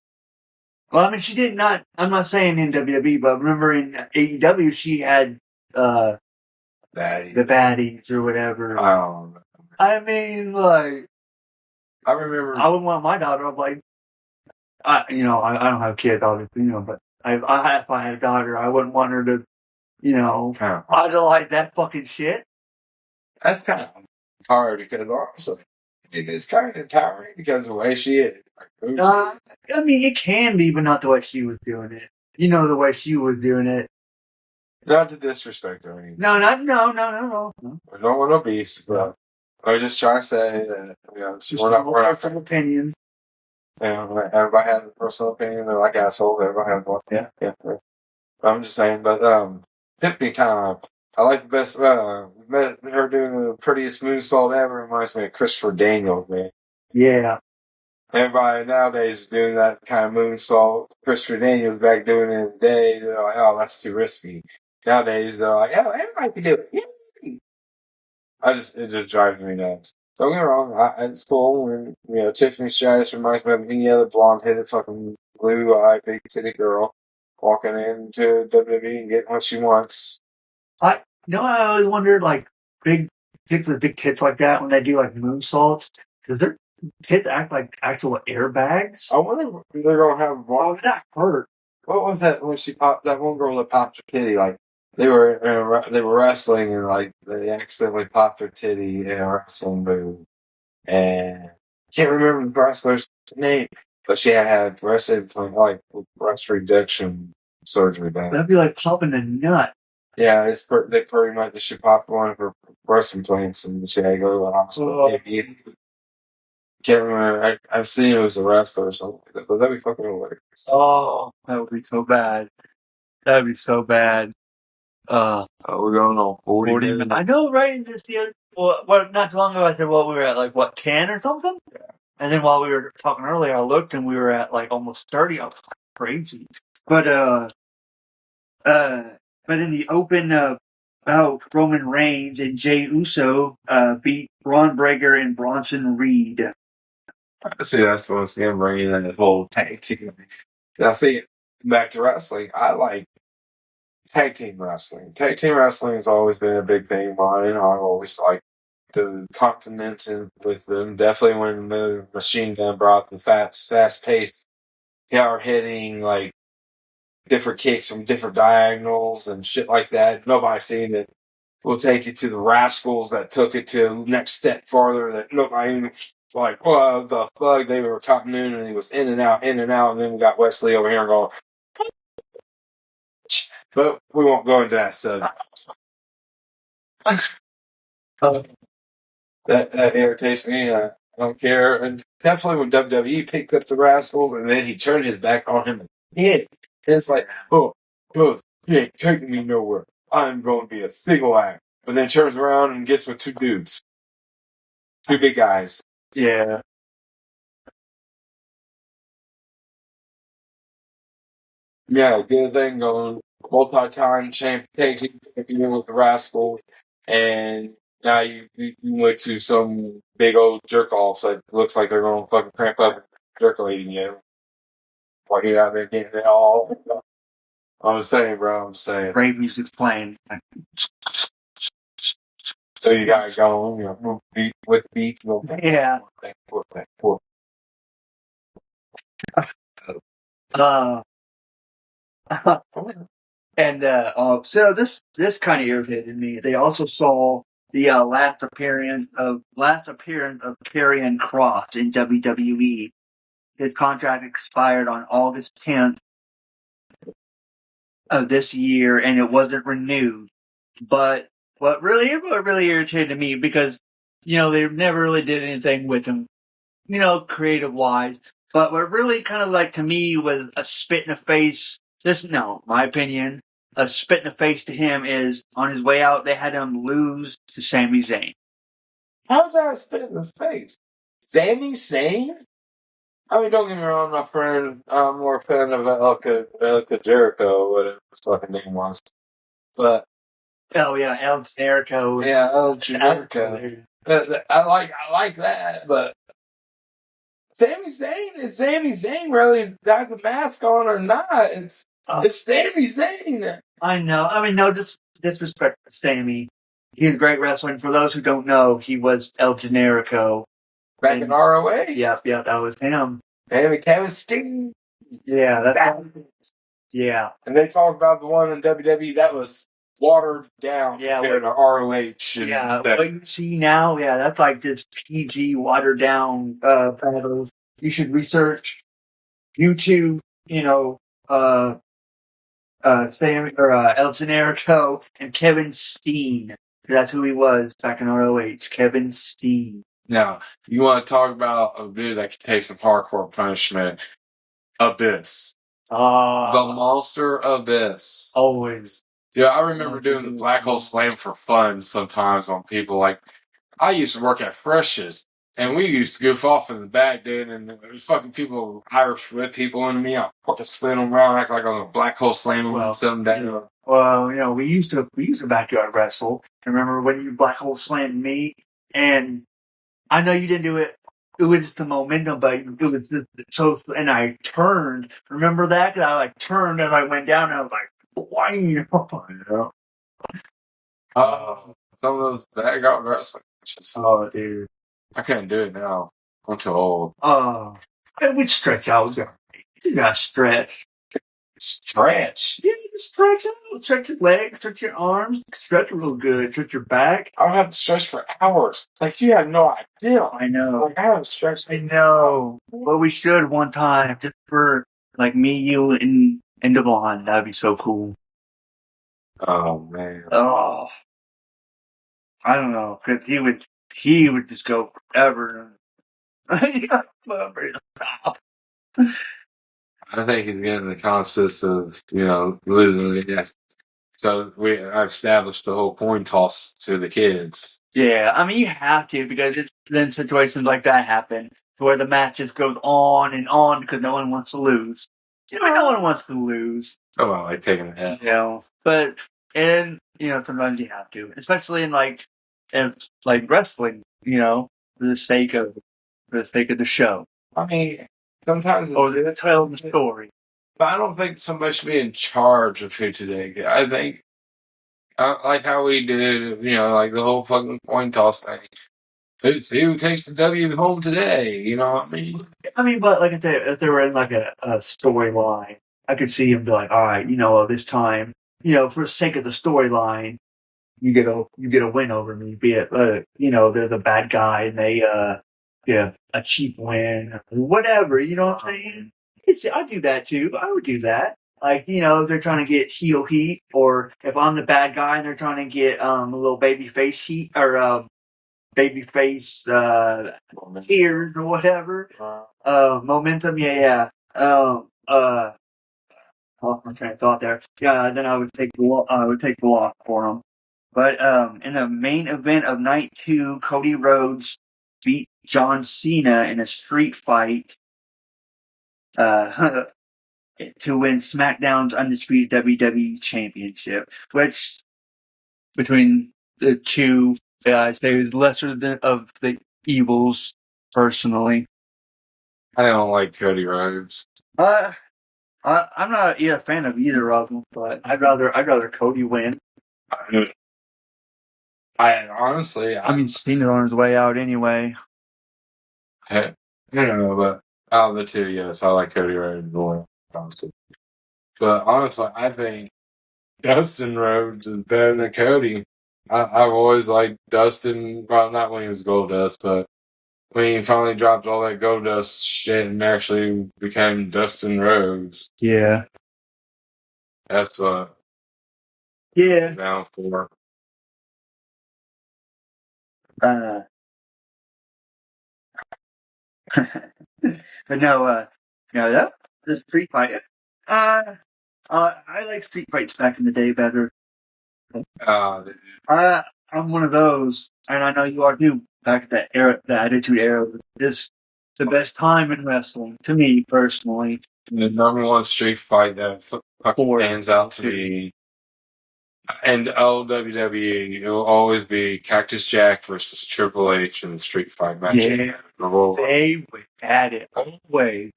Well, I mean, she did not. I'm not saying in WWE, but remember in AEW she had Baddie. the baddies or whatever. I mean, like, I remember. I would want my daughter. I'm like, I don't have kids, obviously, but if I had a daughter, I wouldn't want her to, idolize that fucking shit. That's kind of hard because honestly, it's kind of empowering because of the way she is. I mean, it can be, but not the way she was doing it. The way she was doing it. Not to disrespect her or anything. No. I don't want no beefs, but I was just trying to say that, we're not from opinion. Everybody has a personal opinion. They're like assholes. Everybody has one. Yeah. I'm just saying, but Tiffany I like the best. Her doing the prettiest moonsault ever reminds me of Christopher Daniels, man. Yeah. Everybody nowadays is doing that kind of moonsault. Christopher Daniels back doing it in the day. They're like, oh, that's too risky. Nowadays, they're like, oh, everybody can do it. Yeah. It just drives me nuts. Don't get me wrong, it's cool. And, Tiffany Stratton reminds me of any other blonde-headed fucking blue-eyed, big-titted girl walking into WWE and getting what she wants. I always wondered, like, particularly big tits like that, when they do, like, moonsaults, does their tits act like actual airbags? I wonder if they're going to have... Why would that hurt? What was that when she popped... That one girl that popped her titty, like, they were wrestling and, like, they accidentally popped their titty in a wrestling move. And I can't remember the wrestler's name, but she had breast implant, like, breast reduction surgery done. That'd be like popping a nut. Yeah, they pretty much she popped one of her breast implants and she had to go to the hospital. Can't remember. I've seen it was a wrestler or something like that, but that'd be fucking hilarious. Oh, that would be so bad. That'd be so bad. We're going on 40 minutes. I know, right? Just the other, well, not too long ago, I said, well, we were at like, what, 10 or something? Yeah. And then while we were talking earlier, I looked and we were at like almost 30. I was like, crazy. But in the open, bout, Roman Reigns and Jey Uso, beat Braun Breaker and Bronson Reed. See, that's once again bringing in the whole tag team. Now, see, back to wrestling, I like tag team wrestling. Tag team wrestling has always been a big thing of mine. I always like the Continental with them. Definitely when the Machine Gun brought the fast paced, power hitting, like different kicks from different diagonals and shit like that. Nobody's seen it. We'll take it to the Rascals that took it to the next step farther. That nobody even like, well, the fuck, they were continuity and he was in and out, and then we got Wesley over here going. But we won't go into that subject. That irritates me. I don't care. And definitely when WWE picked up the Rascals and then he turned his back on him again. It's like, oh, he ain't taking me nowhere. I'm going to be a single act. But then turns around and gets with two dudes. Two big guys. Yeah. Yeah, good thing going. Multi-time champion with the Rascals. And now you went to some big old jerk-offs that looks like they're going to fucking cramp up and circulating you. Like you're out there getting it all. I'm just saying, bro. I'm just saying. Great music's playing. So you got to go, beat with beat. Yeah. And so this kind of irritated me. They also saw the last appearance of Karrion Kross in WWE. His contract expired on August 10th of this year, and it wasn't renewed. But what really irritated me, because they never really did anything with him, creative wise. But what really kind of like to me was a spit in the face. My opinion, a spit in the face to him is on his way out. They had him lose to Sami Zayn. How's that a spit in the face? Sami Zayn? I mean, don't get me wrong, my friend. I'm more a fan of Elka Jericho, whatever his fucking name was. But Oh yeah, El Generico. yeah, El Generico. I like that, but Sami Zayn is Sami Zayn, whether he's got the mask on or not. It's Sami Zayn. I know. I mean, no disrespect to Sami. He's a great wrestler. And for those who don't know, he was El Generico. Back in ROH. Yep, that was him. And Kevin Steen. Yeah, that's yeah. And they talk about the one in WWE that was watered down. Yeah, in the ROH. Yeah, what you see now, that's like just PG watered down battles. You should research YouTube, Sam or El Generico and Kevin Steen. That's who he was back in ROH. Kevin Steen. Now, you want to talk about a dude that can take some hardcore punishment? Abyss. The Monster Abyss. Always. Yeah, I remember doing the Black Hole Slam for fun sometimes on people. Like, I used to work at Fresh's, and we used to goof off in the back, dude, and there was fucking people, Irish whip people into me. I'd fucking spin them around, act like I'm a Black Hole Slam them, set them down. Well, we used to backyard wrestle. Remember when you Black Hole Slammed me? And I know you didn't do it. It was just the momentum, but it was so. And I turned. Remember that? Because I turned as I went down, and I was like, "Why?" Some of those backyard wrestling. Oh, dude, I couldn't do it now. I'm too old. We'd stretch out. You gotta stretch. Stretch? Yeah, you can stretch out. Stretch your legs, stretch your arms, stretch real good, stretch your back. I don't have to stretch for hours. Like, you have no idea. I know. Like, I haven't stretched. I know. But we should one time, just for, like, me, you, and Devon. That'd be so cool. Oh, man. Oh. I don't know. Because he would just go forever. Stop. I think he's getting the consist of, losing. Yes. So I've established the whole coin toss to the kids. Yeah, I mean, you have to, because then situations like that happen, where the match just goes on and on because no one wants to lose. No one wants to lose. Oh, well, like taking a hit. But, sometimes you have to, especially in wrestling, for the sake of the show. I mean, sometimes Or the tell the story. But I don't think somebody should be in charge of who today. I think, like how we did, like the whole fucking coin toss thing. Who takes the W home today? You know what I mean? I mean, but like if they were in like a storyline, I could see him be like, all right, this time, for the sake of the storyline, you get a win over me. Be it, they're the bad guy and they get a cheap win, or whatever. You know what I'm saying? I do that too. I would do that. Like, if they're trying to get heel heat, or if I'm the bad guy and they're trying to get a little baby face heat, or baby face tears or whatever. Momentum, yeah. Lost my train of thought there. Yeah, then I would take the loss for them. But in the main event of night 2, Cody Rhodes beat John Cena in a street fight to win SmackDown's undisputed WWE Championship, which between the two guys, they was lesser of the evils. Personally, I don't like Cody Rhodes. I'm not a fan of either of them, but I'd rather Cody win. I honestly, Cena's on his way out anyway. But out of the two, yes, I like Cody Rhodes more. Honestly, but honestly, I think Dustin Rhodes is better than Cody. I've always liked Dustin. Well, not when he was Goldust, but when he finally dropped all that Goldust shit and actually became Dustin Rhodes. Yeah. That's what. Yeah. I'm down for. But no, the street fight. I like street fights back in the day better. I'm one of those, and I know you are too. Back at that era, the Attitude Era, is the best time in wrestling to me personally. The number one street fight that fucking stands out to me. And WWE, it will always be Cactus Jack versus Triple H in the street fight match. Yeah, they had it always.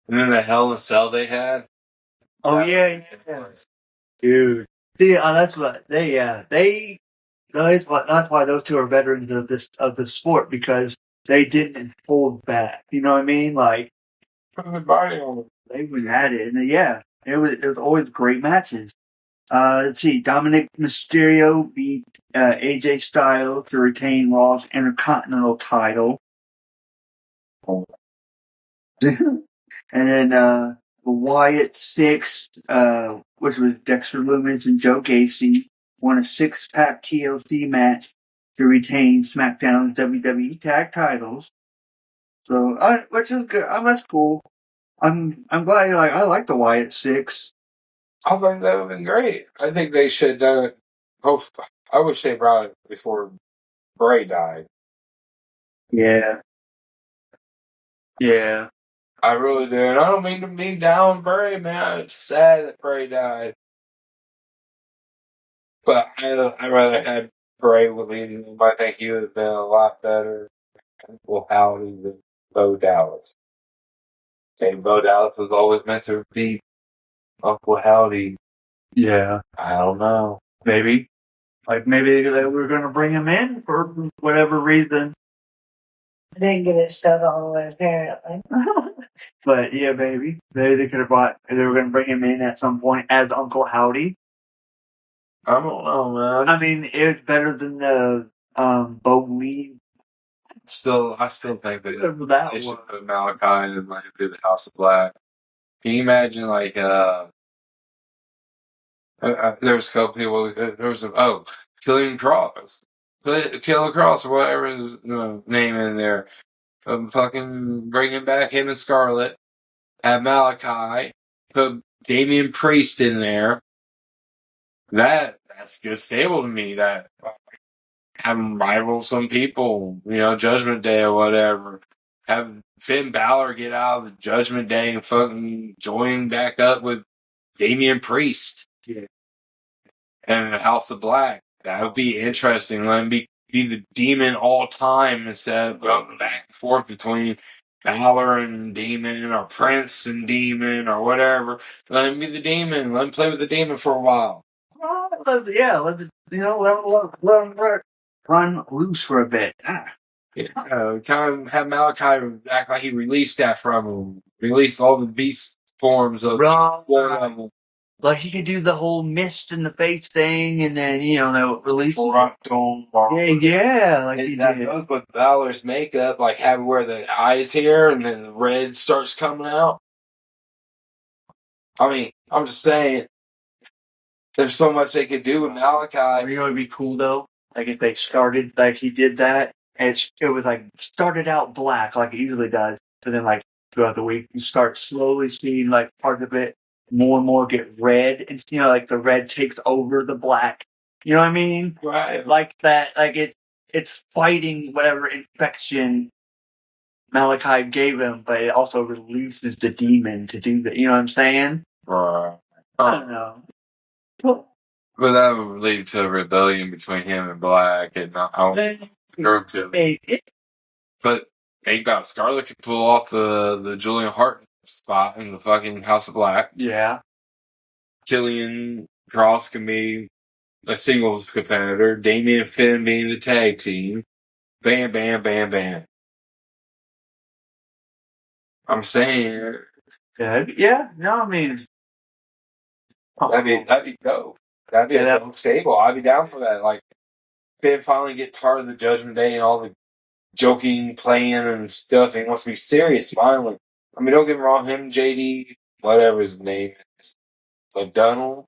And then the Hell in a Cell they had. Oh yeah, dude. See, that's what that's why those two are veterans of the sport, because they didn't hold back. You know what I mean? Like, they would had it, and it was always great matches. Let's see, Dominic Mysterio beat AJ Styles to retain Raw's Intercontinental title. And then the Wyatt Six, which was Dexter Lumis and Joe Gacy, won a 6-pack TLC match to retain SmackDown's WWE Tag Titles. So, which is good. That's cool. I'm glad. I like the Wyatt Six. I think that would have been great. I think they should have done it. I wish they brought it before Bray died. Yeah. Yeah. I really do. And I don't mean to be down Bray, man. It's sad that Bray died. But I rather had Bray leading him. I think he would have been a lot better mentality than Bo Dallas. And Bo Dallas was always meant to be Uncle Howdy. Yeah. I don't know. Maybe. Maybe they were going to bring him in for whatever reason. I didn't get it set all the way, apparently. But yeah, maybe. They could have they were going to bring him in at some point as Uncle Howdy. I don't know, man. I mean, it's better than the Bo Lee. I still think that they should put Malachi in the House of Black. Can you imagine there was a couple people. Killian Cross. put Killer Cross or whatever his name in there. Fucking bring him back, him and Scarlett. Have Malachi. Put Damian Priest in there. That's a good stable to me. That have him rival some people, Judgment Day or whatever. Have Finn Balor get out of the Judgment Day and fucking join back up with Damian Priest. Yeah. And House of Black. That would be interesting. Let him be the demon all time instead of going back and forth between Balor and Demon or Prince and Demon or whatever. Let him be the demon. Let him play with the demon for a while. Let him run loose for a bit. Kind of have Malachi act like he released that from him. Release all the beast forms of like he could do the whole mist in the face thing, and then they'll release. Like he that did. goes with Balor's makeup, like have where the eyes here and then the red starts coming out. I mean, I'm just saying, there's so much they could do with Malachi. You know, it'd be cool though. Like if they started like he did that, and it was like started out black like it usually does, but then like throughout the week you start slowly seeing like part of it more and more get red, and like the red takes over the black. You know what I mean? Right. Like that. Like it's fighting whatever infection Malachi gave him, but it also releases the demon to do that. You know what I'm saying? Right. I don't know. Well, But that would lead to a rebellion between him and Black, and I don't group to it. But thank God Scarlett could pull off the Julian Hart spot in the fucking House of Black. Yeah. Killian Cross can be a singles competitor. Damian Finn being the tag team. Bam, bam, bam, bam. I'm saying. Yeah. No, I mean. That'd be dope. That'd be a dope stable. I'd be down for that. Like, Finn finally get tired of the Judgment Day and all the joking, playing, and stuff. He wants to be serious finally. I mean, don't get me wrong. Him, JD, whatever his name is, Dunnan.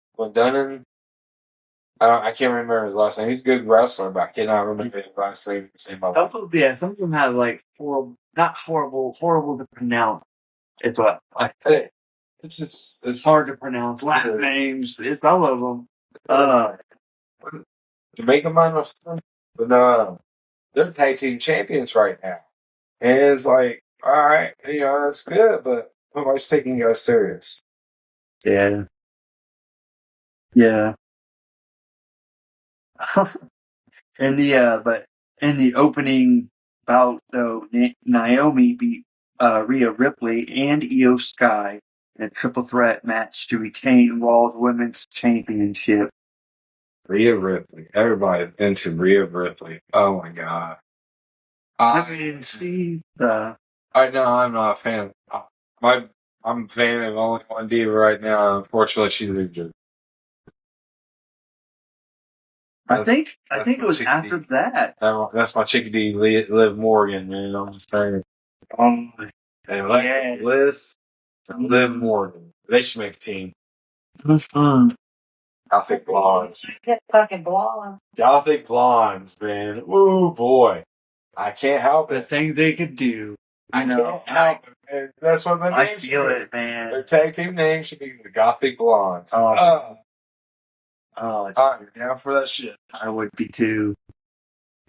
I can't remember his last name. He's a good wrestler, but I cannot remember his last name. Some of them have like not horrible to pronounce. It's what I say. It's hard to pronounce Latin names. It's all of them. Jamaica Man or something. But no, they're tag team champions right now, and it's like, all right, that's good, but nobody's taking you guys serious. Yeah. Yeah. In the opening bout, though, Naomi beat Rhea Ripley and Io Sky in a triple threat match to retain Raw's Women's Championship. Rhea Ripley. Everybody's into Rhea Ripley. Oh my god. Steve. No, I'm not a fan. I'm a fan of only one diva right now. Unfortunately, she's injured. I think it was after that. That's my chickadee, Liv Morgan, man. I'm just saying. And Liz and Liv Morgan. They should make a team. Gothic Blondes. Fucking blonde. Gothic Blondes, man. Ooh, boy. I can't help it. The thing they could do. I can't help it, man. That's what their name I feel it, man. Their tag team name should be the Gothic Blondes. I'm down for that shit. I would be too.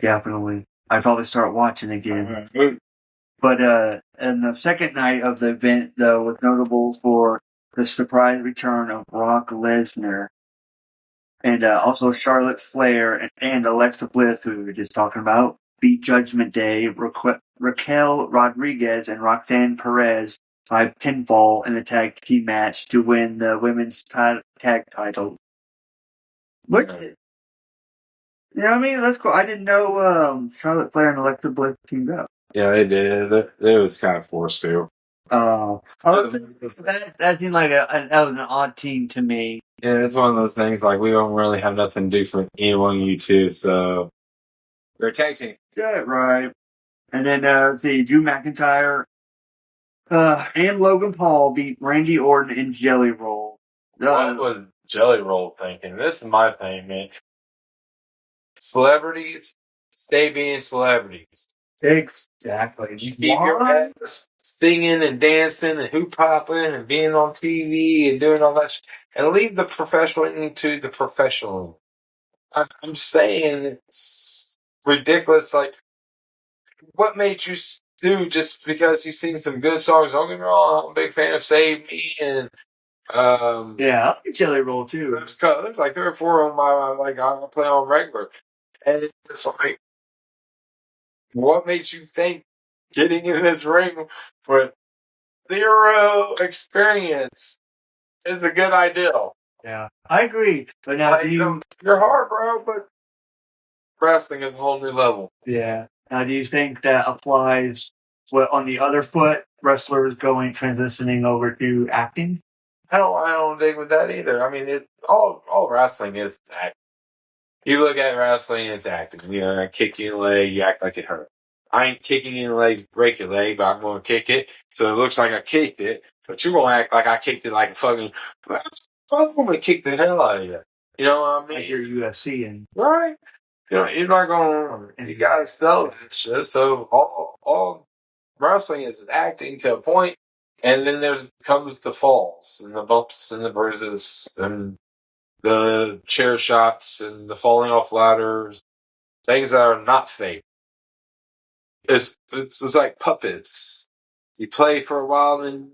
Definitely. I'd probably start watching again. But in the second night of the event, though, was notable for the surprise return of Brock Lesnar. And also Charlotte Flair and Alexa Bliss, who we were just talking about, beat Judgment Day, Raquel Rodriguez, and Roxanne Perez by pinfall in a tag team match to win the women's tag title. Which, you know what I mean? That's cool. I didn't know Charlotte Flair and Alexa Bliss teamed up. Yeah, they did. It was kind of forced to. That seemed like that was an odd team to me. Yeah, it's one of those things, like, we don't really have nothing to do for anyone you two, so they're tag team. Yeah, right. And then Drew McIntyre and Logan Paul beat Randy Orton and Jelly Roll. What was Jelly Roll thinking? This is my thing, man. Celebrities stay being celebrities. Exactly. You keep your ass singing and dancing and hoop hopping and being on TV and doing all that shit. And leave the professional into the professional. I'm saying it's ridiculous. Like, what made you do just because you sing some good songs? Don't get me wrong, I'm a big fan of Save Me and yeah, I like Jelly Roll too. There's like 3 or 4 on my I play on regular, and it's like, what made you think getting in this ring with 0 experience is a good idea? Yeah, I agree. But now, Like, you're hard, bro, but wrestling is a whole new level. Yeah. Now, do you think that applies on the other foot, wrestlers transitioning over to acting? I don't dig with that either. I mean, all wrestling is acting. You look at wrestling, it's acting. You know, I kick you in the leg, you act like it hurt. I ain't kicking you in the leg to break your leg, but I'm going to kick it, so it looks like I kicked it, but you're going to act like I kicked it like a fucking... I'm going to kick the hell out of you. You know what I mean? Like your UFC and... Right? You know, you're not going to... You got to sell that shit, so all wrestling is acting to a point, and then comes the falls, and the bumps, and the bruises, and the chair shots and the falling off ladders, things that are not fake. It's like puppets. You play for a while, then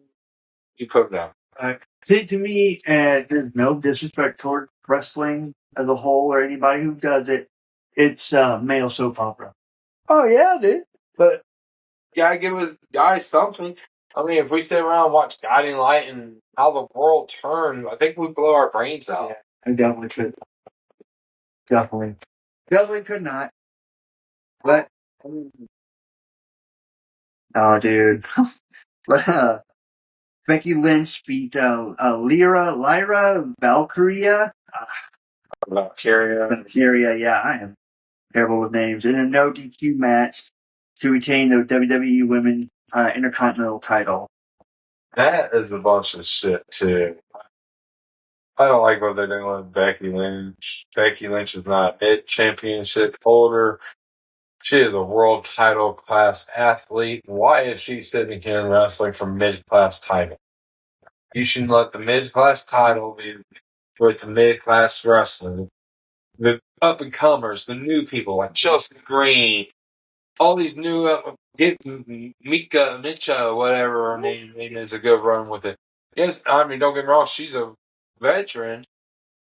you put them down. To me, there's no disrespect toward wrestling as a whole or anybody who does it. It's male soap opera. Oh yeah, dude. But you gotta give us guys something. I mean, if we sit around and watch Guiding Light and how the world turned, I think we blow our brains out. Yeah, I definitely could. Definitely could not. But, oh, dude. But, Becky Lynch beat Lyra Valkyria. Valkyria, yeah, I am terrible with names. In a no DQ match to retain the WWE Women's Intercontinental title. That is a bunch of shit, too. I don't like what they're doing with Becky Lynch. Becky Lynch is not a mid-championship holder. She is a world title class athlete. Why is she sitting here and wrestling for mid-class title? You should let the mid-class title be with the mid-class wrestling. The up-and-comers, the new people like Chelsea Green, all these new, Mika Micha, whatever her name is, a good run with it. Yes, I mean, don't get me wrong, she's a veteran,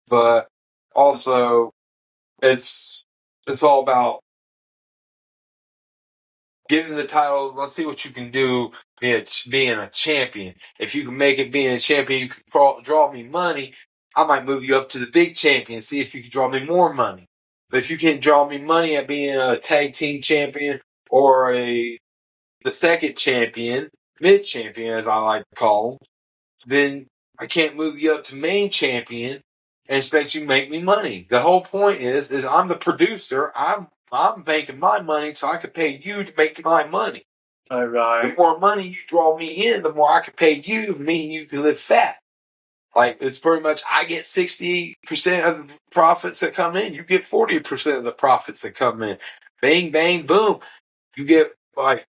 but also it's all about giving the title. Let's see what you can do being a champion. If you can make it being a champion, you can draw me money. I might move you up to the big champion, see if you can draw me more money. But if you can't draw me money at being a tag team champion or the second champion, mid champion as I like to call them, then I can't move you up to main champion and expect you to make me money. The whole point is I'm the producer. I'm making my money so I can pay you to make my money. All right. The more money you draw me in, the more I can pay you, meaning you can live fat. Like, it's pretty much, I get 60% of the profits that come in. You get 40% of the profits that come in. Bang, bang, boom. You get, like,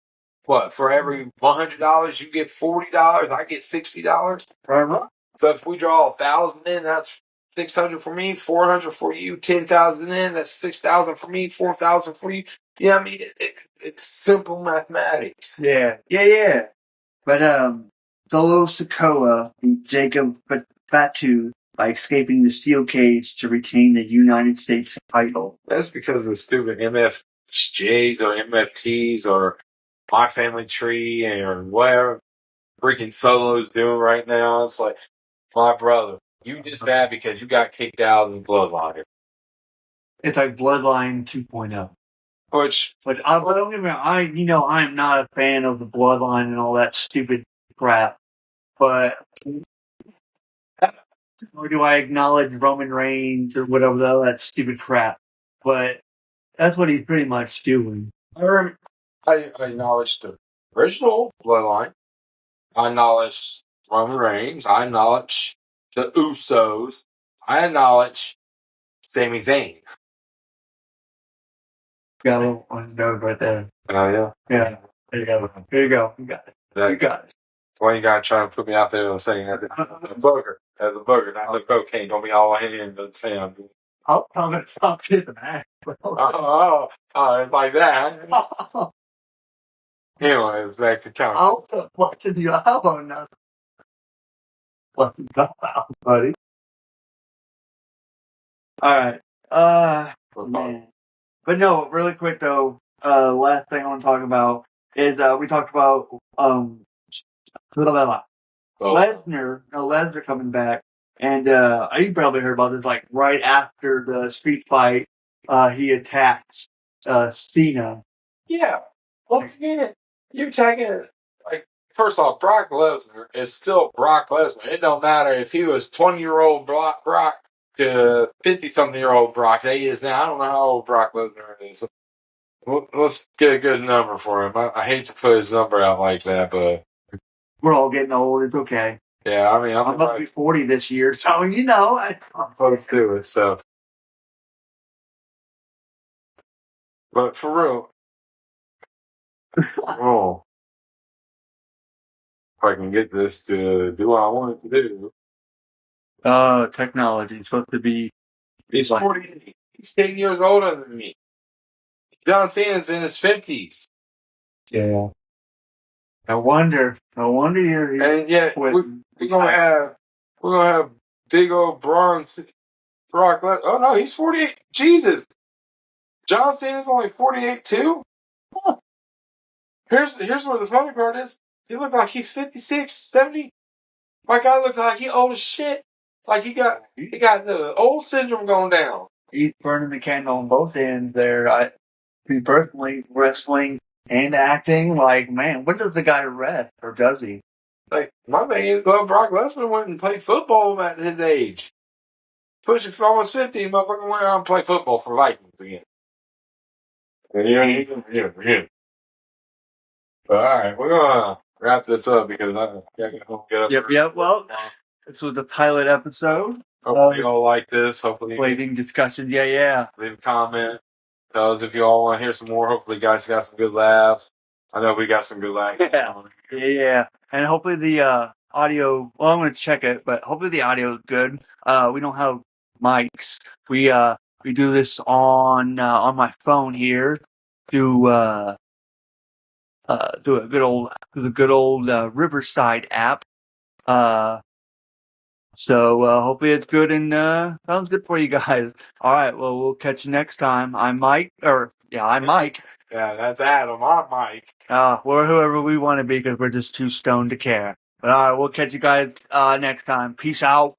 what, for every $100, you get $40, I get $60. Right. So if we draw 1,000 in, that's 600 for me, 400 for you, 10,000 in, that's 6,000 for me, 4,000 for you. Yeah, I mean, it's simple mathematics. Yeah. But Solo Sikoa beat Jacob Fatu by escaping the steel cage to retain the United States title. That's because of the stupid MFJs or MFTs or My Family Tree or whatever freaking Solo's doing right now. It's like, my brother, you just bad because you got kicked out of the Bloodline. It's like Bloodline 2.0. Which I don't get me wrong, I'm not a fan of the Bloodline and all that stupid crap. But, or do I acknowledge Roman Reigns or whatever that stupid crap? But that's what he's pretty much doing. I acknowledge the original Bloodline. I acknowledge Roman Reigns. I acknowledge the Usos. I acknowledge Sami Zayn. Got a little on the nose right there. Oh, yeah. Yeah. There you go. There you go. You got it. You got it. Why you gotta try to put me out there and saying that? A booger. As a booger, not the cocaine. Don't be all in here and say I'm doing. I'll tell them to stop kissing that. Oh, like that. Anyways, back to count. I'll tell what to do. I don't know. What to talk about, buddy. Alright. Man. But no, really quick though, last thing I want to talk about is, we talked about, Lesnar coming back. And, you probably heard about this, like, right after the street fight, he attacked, Cena. Yeah. Once again, you're taking it. Like, first off, Brock Lesnar is still Brock Lesnar. It don't matter if he was 20-year-old Brock to 50-something-year-old Brock. He is now. I don't know how old Brock Lesnar is. Let's get a good number for him. I hate to put his number out like that, but We're all getting old. It's okay. yeah, I mean, I'm about to be 40 this year, so you know. I'm close to it, so. But for real, oh, if I can get this to do what I want it to do. Technology is supposed to be. He's 40. He's 10 years older than me. John Cena's in his 50s. Yeah. No wonder you're here. And yet, we're gonna have big old Brock Lesnar. Oh no, he's 48. Jesus. John Cena's only 48 too? Huh. Here's where the funny part is. He looked like he's 56, 70. My guy looked like he old as shit. Like he got the old syndrome going down. He's burning the candle on both ends there. Me personally, wrestling and acting, like, man, when does the guy rest? Or does he? Like, my thing is, Brock Lesnar went and played football at his age. Pushing for almost 50, motherfucker went out and played football for Vikings again. Yeah. But alright, we're gonna wrap this up because I gotta go get up. Yep. Well, this was a pilot episode. Hopefully you all like this. Hopefully waiting discussion. Yeah. Leave a comment. Tell us if you all want to hear some more. Hopefully you guys got some good laughs. I know we got some good laughs. Yeah. And hopefully the audio, well, I'm going to check it, but hopefully the audio is good. We don't have mics. We do this on my phone here through the good old Riverside app. So hopefully it's good and sounds good for you guys. All right, well, we'll catch you next time. I'm Mike. Yeah, that's Adam. I'm Mike. We're whoever we want to be because we're just too stoned to care. But all right, we'll catch you guys next time. Peace out.